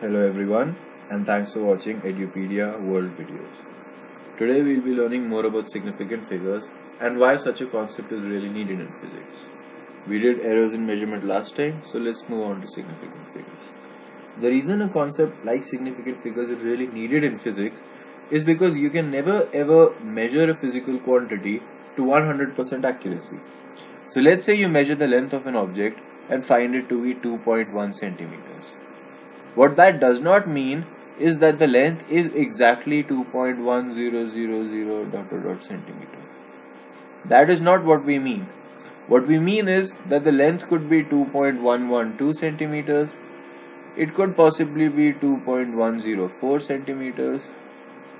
Hello everyone, and thanks for watching Edupedia World Videos. Today we'll be learning more about significant figures and why such a concept is really needed in physics. We did errors in measurement last time, so let's move on to significant figures. The reason a concept like significant figures is really needed in physics is because you can never ever measure a physical quantity to 100% accuracy. So let's say you measure the length of an object and find it to be 2.1 centimeters. What that does not mean is that the length is exactly 2.1000 centimeter. That is not what we mean. What we mean is that the length could be 2.112 centimeters. It could possibly be 2.104 centimeters.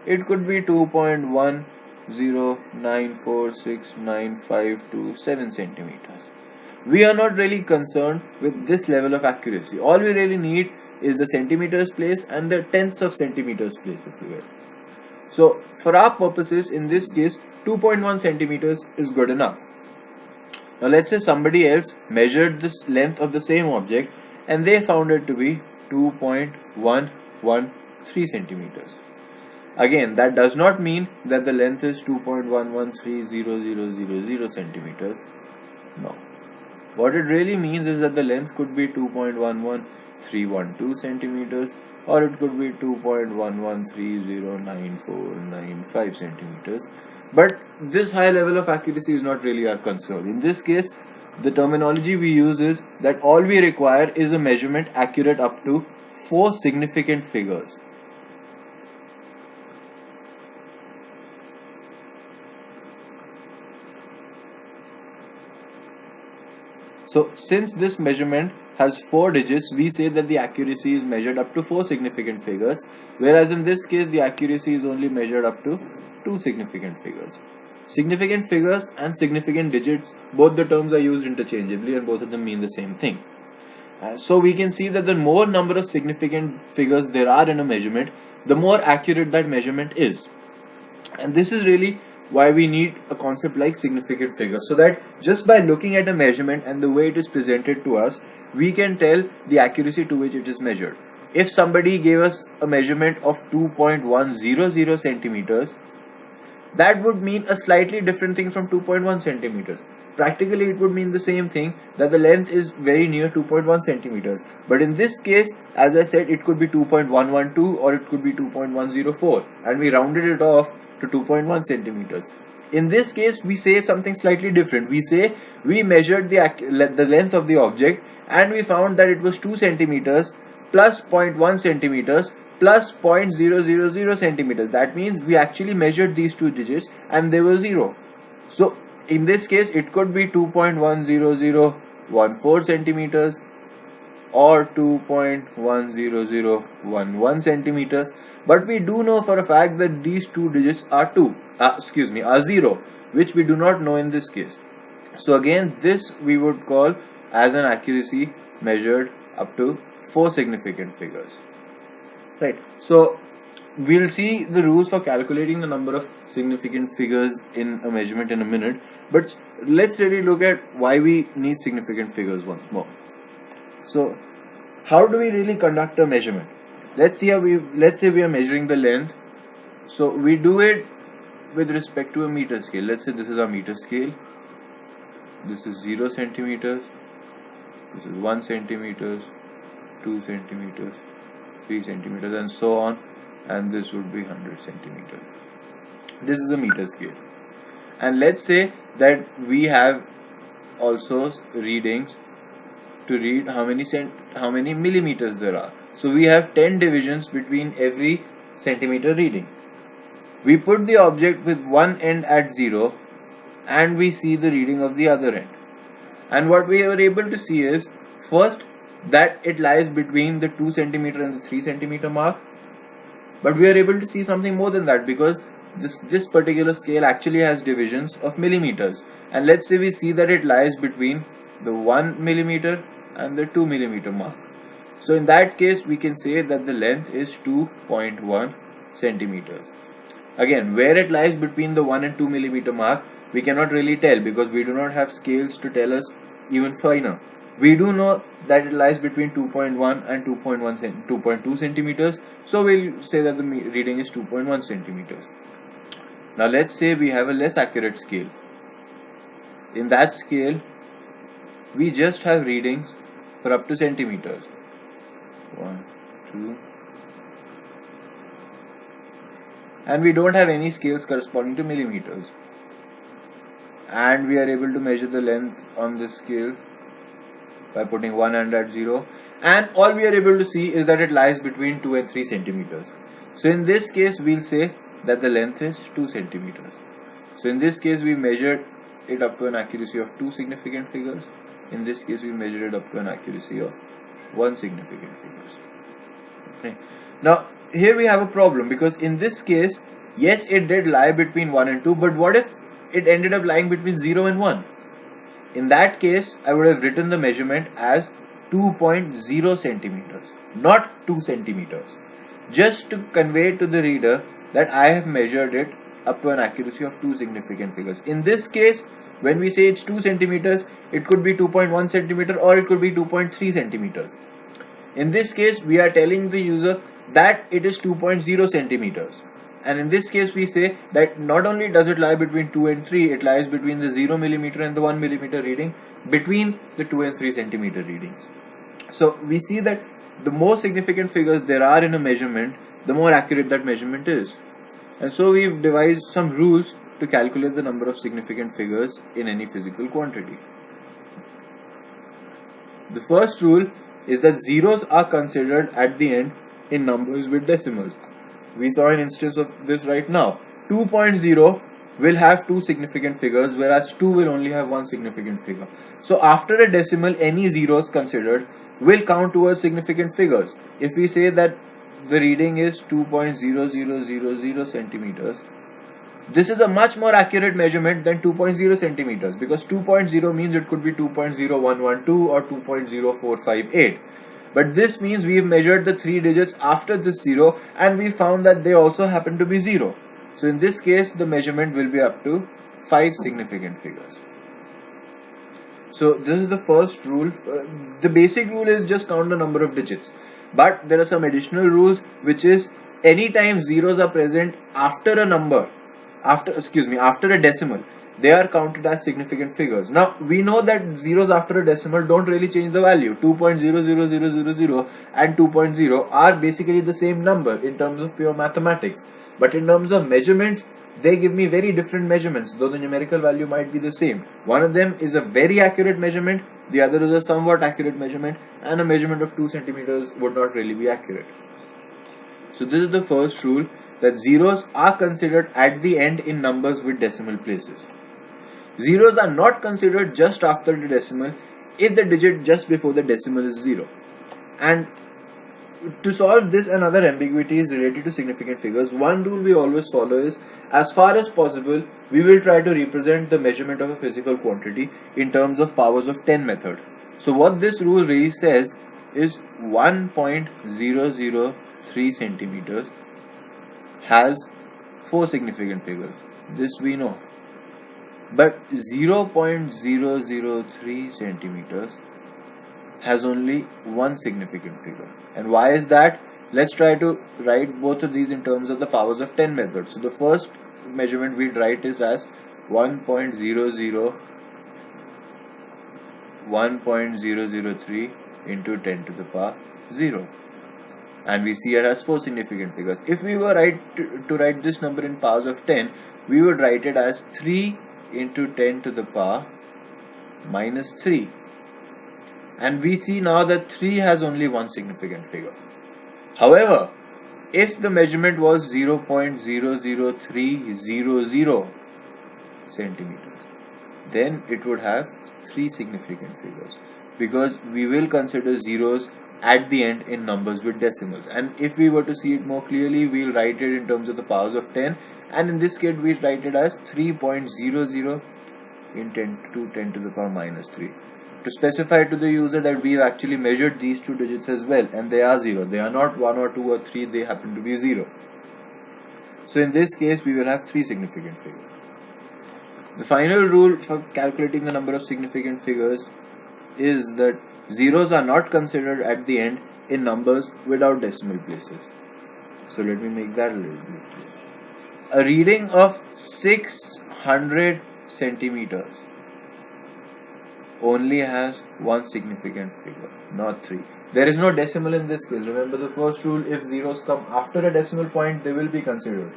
It could be 2.109469527 centimeters. We are not really concerned with this level of accuracy. All we really need is the centimeters place and the tenths of centimeters place, if you will. So for our purposes, in this case, 2.1 centimeters is good enough. Now let's say somebody else measured this length of the same object and they found it to be 2.113 centimeters. Again, that does not mean that the length is 2.1130000 centimeters. No. What it really means is that the length could be 2.11312 centimeters or it could be 2.113099495 centimeters. But this high level of accuracy is not really our concern. In this case, the terminology we use is that all we require is a measurement accurate up to 4 significant figures. So since this measurement has 4 digits, we say that the accuracy is measured up to 4 significant figures, whereas in this case the accuracy is only measured up to 2 significant figures. Significant figures and significant digits, both the terms are used interchangeably and both of them mean the same thing. So we can see that the more number of significant figures there are in a measurement, the more accurate that measurement is. And this is really why we need a concept like significant figures, so that just by looking at a measurement and the way it is presented to us, we can tell the accuracy to which it is measured. If somebody gave us a measurement of 2.100 centimeters, that would mean a slightly different thing from 2.1 centimeters. Practically it would mean the same thing, that the length is very near 2.1 centimeters. But in this case, as I said, it could be 2.112 or it could be 2.104, and we rounded it off to 2.1 centimeters. In this case, we say something slightly different. We say we measured the length of the object and we found that it was 2 centimeters plus 0.1 centimeters plus 0.000 centimeters. That means we actually measured these two digits and they were 0. So in this case, it could be 2.10014 centimeters or 2.10011 centimeters, but we do know for a fact that these two digits are 0, which we do not know in this case. So again, this we would call as an accuracy measured up to 4 significant figures. Right. So we'll see the rules for calculating the number of significant figures in a measurement in a minute, but let's really look at why we need significant figures once more. So how do we really conduct a measurement? Let's say we are measuring the length. So we do it with respect to a meter scale. Let's say this is our meter scale. This is 0 centimeters. This is 1 centimeters, 2 centimeters, 3 centimeters, and so on. And this would be 100 centimeters. This is a meter scale. And let's say that we have also readings to read how many millimeters there are. So we have 10 divisions between every centimeter reading. We put the object with one end at 0 and we see the reading of the other end. And what we were able to see is, first, that it lies between the 2 centimeter and the 3 centimeter mark. But we are able to see something more than that, because this particular scale actually has divisions of millimeters. And let's say we see that it lies between the 1 millimeter and the 2 millimeter mark. So in that case, we can say that the length is 2.1 centimeters. Again, where it lies between the 1 and 2 millimeter mark, we cannot really tell because we do not have scales to tell us even finer. We do know that it lies between 2.1 and 2.2 centimeters. So we'll say that the reading is 2.1 centimeters. Now let's say we have a less accurate scale. In that scale, we just have readings for up to centimeters. 1, 2. And we don't have any scales corresponding to millimeters. And we are able to measure the length on this scale by putting one hand at 0. And all we are able to see is that it lies between 2 and 3 centimeters. So in this case, we'll say that the length is 2 centimeters. So in this case, we measured it up to an accuracy of 2 significant figures. In this case, we measured it up to an accuracy of 1 significant figures. Okay. Now, here we have a problem, because in this case, yes, it did lie between 1 and 2, but what if it ended up lying between 0 and 1? In that case, I would have written the measurement as 2.0 centimeters, not 2 centimeters, just to convey to the reader that I have measured it up to an accuracy of 2 significant figures. In this case, when we say it's 2 centimeters, it could be 2.1 centimeter or it could be 2.3 centimeters. In this case, we are telling the user that it is 2.0 centimeters. And in this case, we say that not only does it lie between 2 and 3, it lies between the 0 millimeter and the 1 millimeter reading, between the 2 and 3 centimeter readings. So we see that the more significant figures there are in a measurement, the more accurate that measurement is. And so we've devised some rules to calculate the number of significant figures in any physical quantity. The first rule is that zeros are considered at the end in numbers with decimals. We saw an instance of this right now. 2.0 will have 2 significant figures, whereas 2 will only have 1 significant figure. So after a decimal, any zeros considered will count towards significant figures. If we say that the reading is 2.0000 centimeters, this is a much more accurate measurement than 2.0 centimeters, because 2.0 means it could be 2.0112 or 2.0458. But this means we've measured the 3 digits after this 0 and we found that they also happen to be 0. So in this case, the measurement will be up to 5 significant figures. So this is the first rule. The basic rule is just count the number of digits. But there are some additional rules, which is anytime zeros are present after a number, after a decimal, they are counted as significant figures. Now we know that zeros after a decimal don't really change the value. 2.00000 and 2.0 are basically the same number in terms of pure mathematics. But in terms of measurements, they give me very different measurements, though the numerical value might be the same. One of them is a very accurate measurement, the other is a somewhat accurate measurement, and a measurement of 2 centimeters would not really be accurate. So this is the first rule, that zeros are considered at the end in numbers with decimal places. Zeros are not considered just after the decimal if the digit just before the decimal is 0. And to solve this and other ambiguities related to significant figures, one rule we always follow is, as far as possible, we will try to represent the measurement of a physical quantity in terms of powers of 10 method. So what this rule really says is 1.003 centimeters has 4 significant figures. This we know. But 0.003 centimeters has only 1 significant figure. And why is that? Let's try to write both of these in terms of the powers of 10 method. So the first measurement we'd write is as 1.003 into 10 to the power 0. And we see it has 4 significant figures. If we were to write this number in powers of 10, we would write it as 3 into 10 to the power minus 3. And we see now that 3 has only 1 significant figure. However, if the measurement was 0.00300 centimeters, then it would have 3 significant figures, because we will consider zeros at the end in numbers with decimals. And if we were to see it more clearly, we'll write it in terms of the powers of 10, and in this case we write it as 3.00 in 10 to the power minus 3. To specify to the user that we've actually measured these 2 digits as well, and they are 0. They are not 1 or 2 or 3, they happen to be 0. So in this case we will have 3 significant figures. The final rule for calculating the number of significant figures is that zeros are not considered at the end in numbers without decimal places. So let me make that a little bit clear. A reading of 600 centimeters only has one significant figure, not three. There is no decimal in this case. Remember the first rule, if zeros come after a decimal point, they will be considered.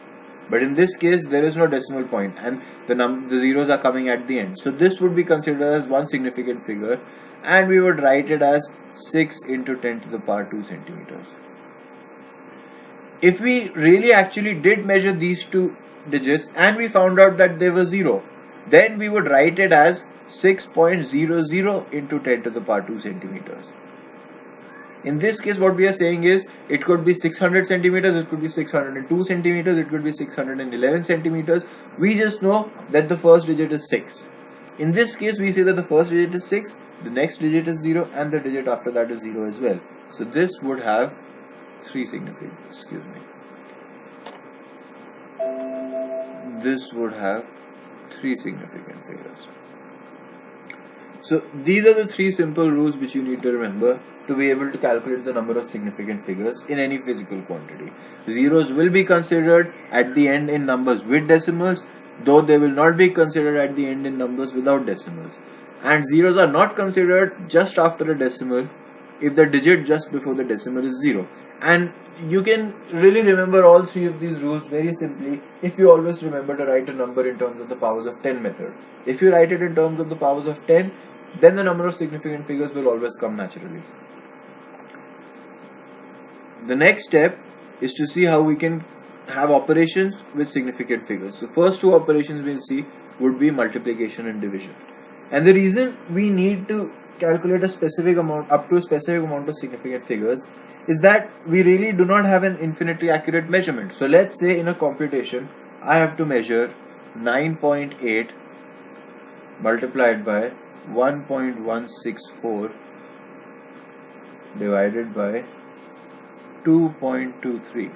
But in this case, there is no decimal point and the zeros are coming at the end. So this would be considered as one significant figure and we would write it as 6 into 10 to the power 2 centimeters. If we really actually did measure these two digits and we found out that they were 0, then we would write it as 6.00 into 10 to the power 2 centimeters. In this case, what we are saying is it could be 600 centimeters, it could be 602 centimeters, it could be 611 centimeters. We just know that the first digit is 6. In this case, we say that the first digit is 6, the next digit is 0, and the digit after that is 0 as well. So this would have three significant, this would have three significant figures. So these are the three simple rules which you need to remember to be able to calculate the number of significant figures in any physical quantity. Zeros will be considered at the end in numbers with decimals, though they will not be considered at the end in numbers without decimals. And zeros are not considered just after a decimal if the digit just before the decimal is 0. And you can really remember all three of these rules very simply if you always remember to write a number in terms of the powers of 10 method. If you write it in terms of the powers of 10, then the number of significant figures will always come naturally. The next step is to see how we can have operations with significant figures. So first two operations we'll see would be multiplication and division. And the reason we need to calculate a specific amount, up to a specific amount of significant figures, is that we really do not have an infinitely accurate measurement. So let's say in a computation, I have to measure 9.8 multiplied by 1.164 divided by 2.23.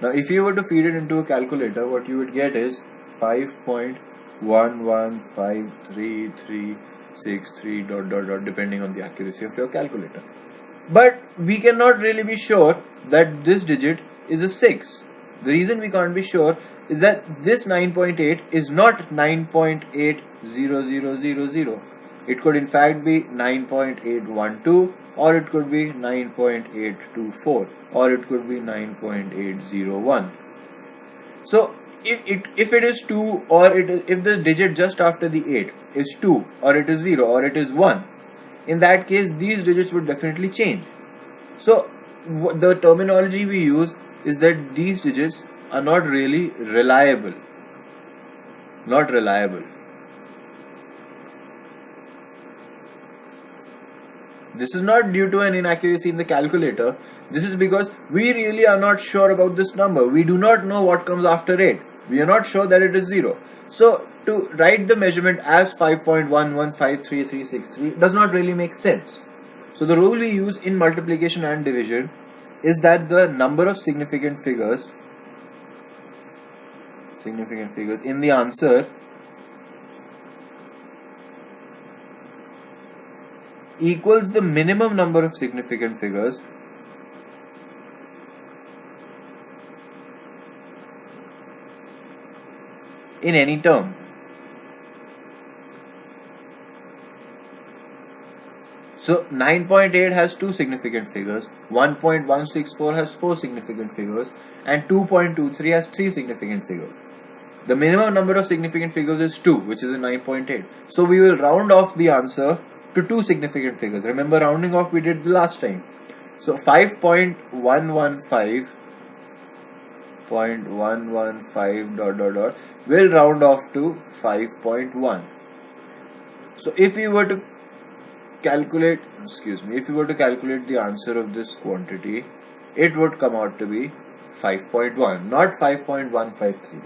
Now if you were to feed it into a calculator, what you would get is 5.11533363 ... depending on the accuracy of your calculator. But we cannot really be sure that this digit is a 6. The reason we can't be sure is that this 9.8 is not 9.80000. It could in fact be 9.812, or it could be 9.824, or it could be 9.801. So if it is 2, or if the digit just after the 8 is 2, or it is 0, or it is 1, in that case these digits would definitely change. So the terminology we use is that these digits are not really reliable. Not reliable. This is not due to an inaccuracy in the calculator. This is because we really are not sure about this number. We do not know what comes after 8. We are not sure that it is 0. So to write the measurement as 5.11533363 does not really make sense. So the rule we use in multiplication and division is that the number of significant figures in the answer equals the minimum number of significant figures in any term. So 9.8 has two significant figures, 1.164 has four significant figures, and 2.23 has three significant figures. The minimum number of significant figures is 2, which is a 9.8. So we will round off the answer to two significant figures. Remember, rounding off we did the last time. So 5.115 ... will round off to 5.1. So if we were to calculate the answer of this quantity, it would come out to be 5.1, not 5.153.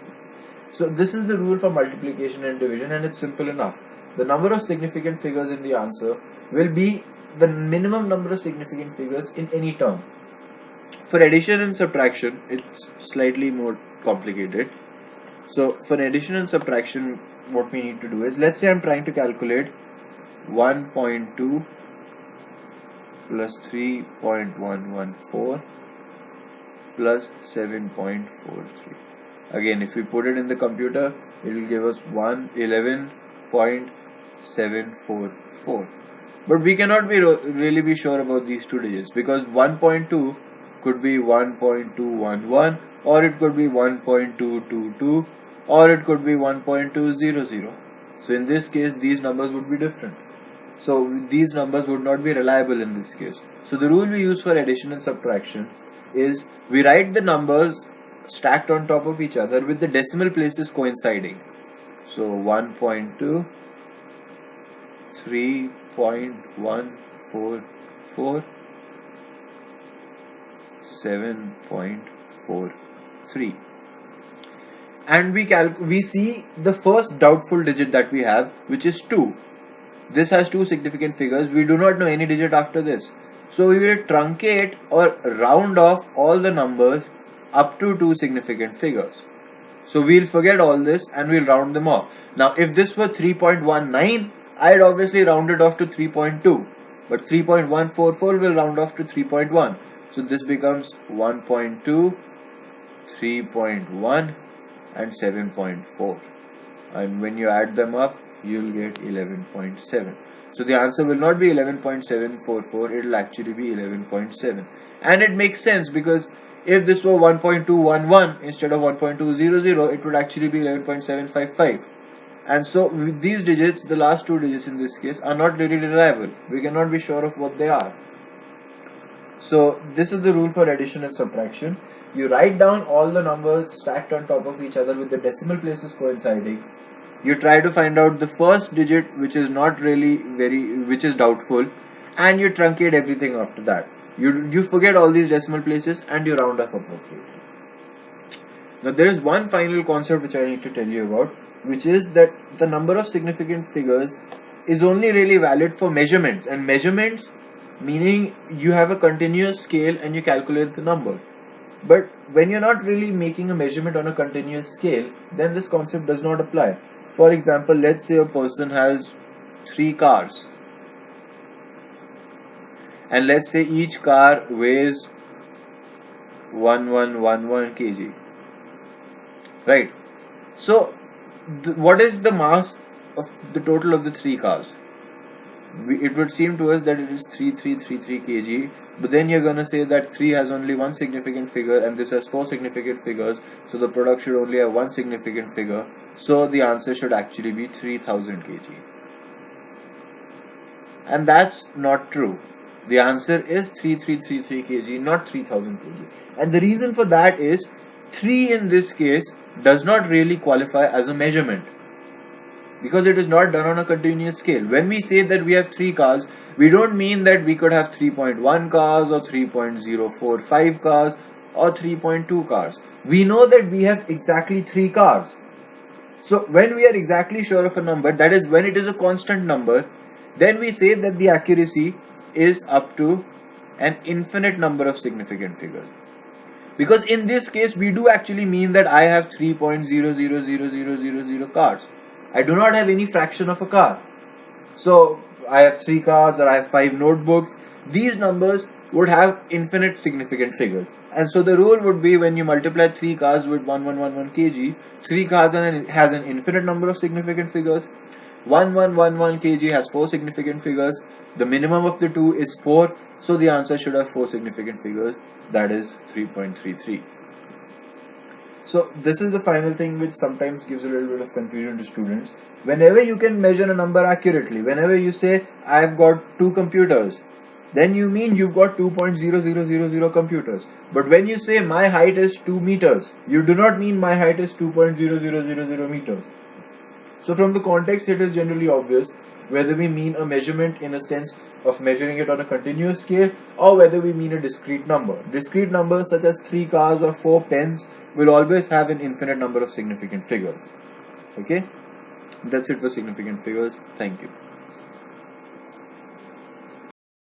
So this is the rule for multiplication and division, and it's simple enough. The number of significant figures in the answer will be the minimum number of significant figures in any term. For addition and subtraction, it's slightly more complicated. So for addition and subtraction, what we need to do is, let's say I'm trying to calculate 1.2 plus 3.114 plus 7.43. Again, if we put it in the computer, it will give us 11.744. But we cannot really be sure about these two digits, because 1.2 could be 1.211, or it could be 1.222, or it could be 1.200. So in this case, these numbers would be different. So these numbers would not be reliable in this case. So the rule we use for addition and subtraction is we write the numbers stacked on top of each other with the decimal places coinciding. So 1.2, 3.144, 7.43. And we see the first doubtful digit that we have, which is 2. This has two significant figures. We do not know any digit after this. So we will truncate or round off all the numbers up to two significant figures. So we'll forget all this and we'll round them off. Now if this were 3.19, I'd obviously round it off to 3.2. But 3.144 will round off to 3.1. So this becomes 1.2, 3.1 and 7.4. And when you add them up, you'll get 11.7. So the answer will not be 11.744, it will actually be 11.7. And it makes sense, because if this were 1.211 instead of 1.200, it would actually be 11.755. And so with these digits, the last two digits in this case, are not really reliable. We cannot be sure of what they are. So this is the rule for addition and subtraction. You write down all the numbers stacked on top of each other with the decimal places coinciding. You try to find out the first digit which is not really which is doubtful, and you truncate everything after that. You forget all these decimal places and you round up appropriately. Now there is one final concept which I need to tell you about, which is that the number of significant figures is only really valid for measurements, and measurements meaning you have a continuous scale and you calculate the number. But when you're not really making a measurement on a continuous scale, then this concept does not apply. For example, let's say a person has 3 cars, and let's say each car weighs 1111 kg, right? So what is the mass of the total of the 3 cars? It would seem to us that it is 3333 kg, but then you're gonna say that 3 has only one significant figure and this has 4 significant figures, so the product should only have one significant figure, so the answer should actually be 3000 kg. And that's not true. The answer is 3333 kg, not 3000 kg. And the reason for that is 3 in this case does not really qualify as a measurement, because it is not done on a continuous scale. When we say that we have 3 cars, we don't mean that we could have 3.1 cars or 3.045 cars or 3.2 cars. We know that we have exactly 3 cars. So when we are exactly sure of a number, that is when it is a constant number, then we say that the accuracy is up to an infinite number of significant figures. Because in this case, we do actually mean that I have 3.000000 cars. I do not have any fraction of a car. So I have 3 cars or I have 5 notebooks. These numbers would have infinite significant figures. And so the rule would be, when you multiply 3 cars with 1111 kg, 3 cars has an infinite number of significant figures. 1111 kg has 4 significant figures. The minimum of the two is 4. So the answer should have 4 significant figures. That is 3.33. So this is the final thing which sometimes gives a little bit of confusion to students. Whenever you can measure a number accurately, whenever you say I've got 2 computers, then you mean you've got 2.0000 computers. But when you say my height is 2 meters, you do not mean my height is 2.0000 meters. So from the context, it is generally obvious whether we mean a measurement in a sense of measuring it on a continuous scale, or whether we mean a discrete number. Discrete numbers such as 3 cars or 4 pens will always have an infinite number of significant figures. Okay, that's it for significant figures. Thank you.